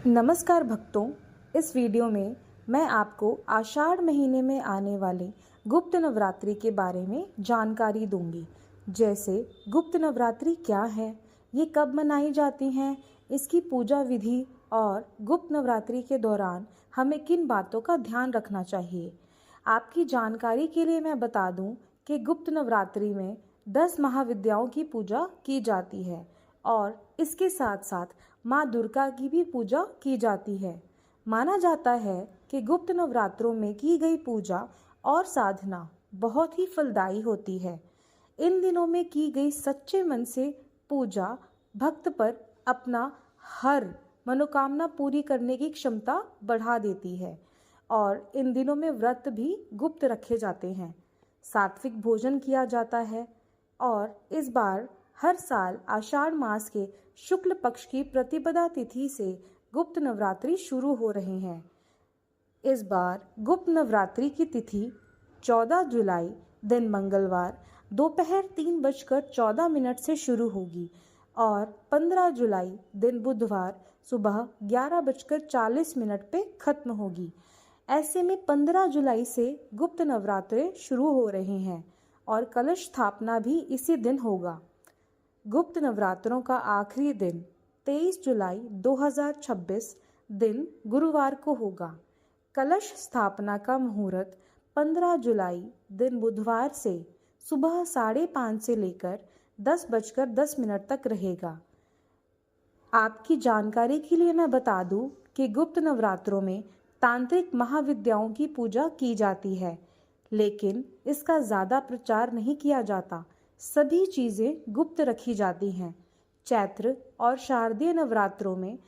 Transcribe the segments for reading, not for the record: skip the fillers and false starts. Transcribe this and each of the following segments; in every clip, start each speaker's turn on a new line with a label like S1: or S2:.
S1: नमस्कार भक्तों, इस वीडियो में मैं आपको आषाढ़ महीने में आने वाले गुप्त नवरात्रि के बारे में जानकारी दूंगी। जैसे गुप्त नवरात्रि क्या है, ये कब मनाई जाती हैं, इसकी पूजा विधि और गुप्त नवरात्रि के दौरान हमें किन बातों का ध्यान रखना चाहिए। आपकी जानकारी के लिए मैं बता दूं कि गुप्त नवरात्रि में 10 महाविद्याओं की पूजा की जाती है और इसके साथ साथ माँ दुर्गा की भी पूजा की जाती है। माना जाता है कि गुप्त नवरात्रों में की गई पूजा और साधना बहुत ही फलदायी होती है। इन दिनों में की गई सच्चे मन से पूजा भक्त पर अपना हर मनोकामना पूरी करने की क्षमता बढ़ा देती है और इन दिनों में व्रत भी गुप्त रखे जाते हैं। सात्विक भोजन किया जाता है और इस बार हर साल आषाढ़ मास के शुक्ल पक्ष की प्रतिपदा तिथि से गुप्त नवरात्रि शुरू हो रहे हैं। इस बार गुप्त नवरात्रि की तिथि 14 जुलाई दिन मंगलवार दोपहर 3:14 से शुरू होगी और 15 जुलाई दिन बुधवार सुबह 11:40 पे खत्म होगी। ऐसे में 15 जुलाई से गुप्त नवरात्रे शुरू हो रहे हैं और कलश स्थापना भी इसी दिन होगा। गुप्त नवरात्रों का आखिरी दिन 23 जुलाई 2026 दिन गुरुवार को होगा। कलश स्थापना का मुहूर्त 15 जुलाई दिन बुधवार से सुबह 5:30 से लेकर 10:10 तक रहेगा। आपकी जानकारी के लिए मैं बता दूं कि गुप्त नवरात्रों में तांत्रिक महाविद्याओं की पूजा की जाती है, लेकिन इसका ज़्यादा प्रचार नहीं किया जाता। सभी चीज़ें गुप्त रखी जाती हैं। चैत्र और शारदीय नवरात्रों में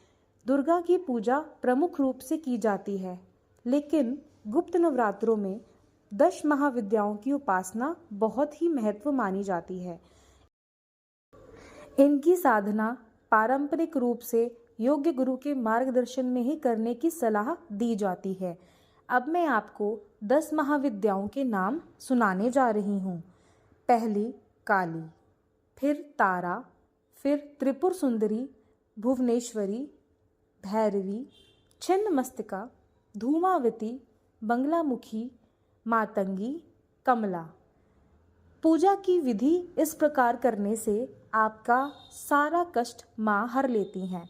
S1: दुर्गा की पूजा प्रमुख रूप से की जाती है, लेकिन गुप्त नवरात्रों में 10 महाविद्याओं की उपासना बहुत ही महत्व मानी जाती है। इनकी साधना पारंपरिक रूप से योग्य गुरु के मार्गदर्शन में ही करने की सलाह दी जाती है। अब मैं आपको 10 महाविद्याओं के नाम सुनाने जा रही हूँ। पहली काली, फिर तारा, फिर त्रिपुर सुंदरी, भुवनेश्वरी, भैरवी, छिन्नमस्तिका, धूमावती, बंगलामुखी, मातंगी, कमला। पूजा की विधि इस प्रकार करने से आपका सारा कष्ट माँ हर लेती हैं।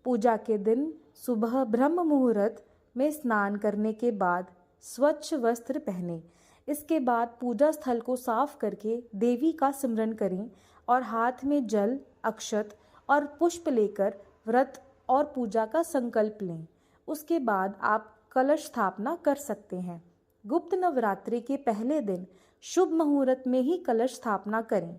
S1: पूजा के दिन सुबह ब्रह्म मुहूर्त में स्नान करने के बाद स्वच्छ वस्त्र पहने। इसके बाद पूजा स्थल को साफ करके देवी का सिमरन करें और हाथ में जल, अक्षत और पुष्प लेकर व्रत और पूजा का संकल्प लें। उसके बाद आप कलश स्थापना कर सकते हैं। गुप्त नवरात्रि के पहले दिन शुभ मुहूर्त में ही कलश स्थापना करें।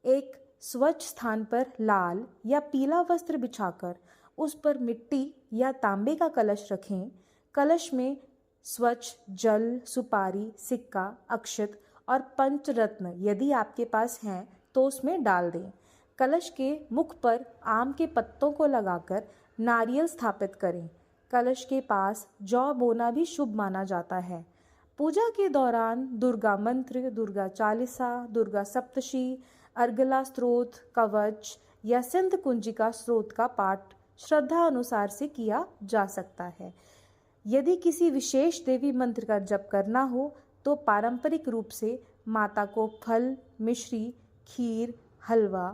S1: एक स्वच्छ स्थान पर लाल या पीला वस्त्र बिछाकर उस पर मिट्टी या तांबे का कलश रखें। कलश में स्वच्छ जल, सुपारी, सिक्का, अक्षत और पंचरत्न यदि आपके पास हैं तो उसमें डाल दें। कलश के मुख पर आम के पत्तों को लगाकर नारियल स्थापित करें। कलश के पास जौ बोना भी शुभ माना जाता है। पूजा के दौरान दुर्गा मंत्र, दुर्गा चालीसा, दुर्गा सप्तशी, अर्गला स्तोत्र, कवच या सिंध कुंजिका स्तोत्र का पाठ श्रद्धा अनुसार से किया जा सकता है। यदि किसी विशेष देवी मंत्र का जप करना हो तो पारंपरिक रूप से माता को फल, मिश्री, खीर, हलवा,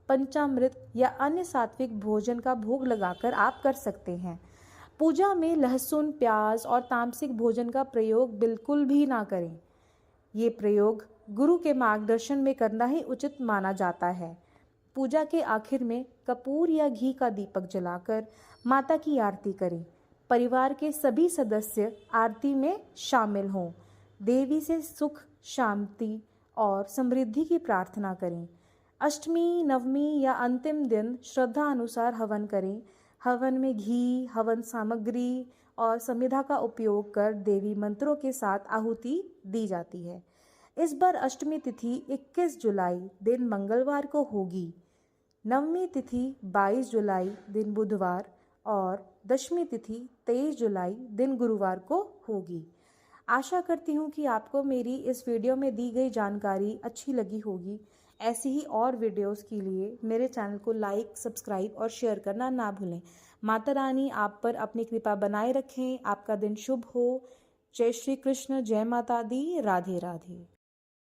S1: पंचामृत या अन्य सात्विक भोजन का भोग लगाकर आप कर सकते हैं। पूजा में लहसुन, प्याज और तामसिक भोजन का प्रयोग बिल्कुल भी ना करें। ये प्रयोग गुरु के मार्गदर्शन में करना ही उचित माना जाता है। पूजा के आखिर में कपूर या घी का दीपक जलाकर माता की आरती करें। परिवार के सभी सदस्य आरती में शामिल हों। देवी से सुख, शांति और समृद्धि की प्रार्थना करें। अष्टमी, नवमी या अंतिम दिन श्रद्धा अनुसार हवन करें। हवन में घी, हवन सामग्री और समिधा का उपयोग कर देवी मंत्रों के साथ आहुति दी जाती है। इस बार अष्टमी तिथि 21 जुलाई दिन मंगलवार को होगी। नवमी तिथि 22 जुलाई दिन बुधवार और दशमी तिथि 23 जुलाई दिन गुरुवार को होगी। आशा करती हूँ कि आपको मेरी इस वीडियो में दी गई जानकारी अच्छी लगी होगी। ऐसी ही और वीडियोस के लिए मेरे चैनल को लाइक, सब्सक्राइब और शेयर करना ना भूलें। माता रानी आप पर अपनी कृपा बनाए रखें। आपका दिन शुभ हो। जय श्री कृष्ण, जय माता दी, राधे राधे।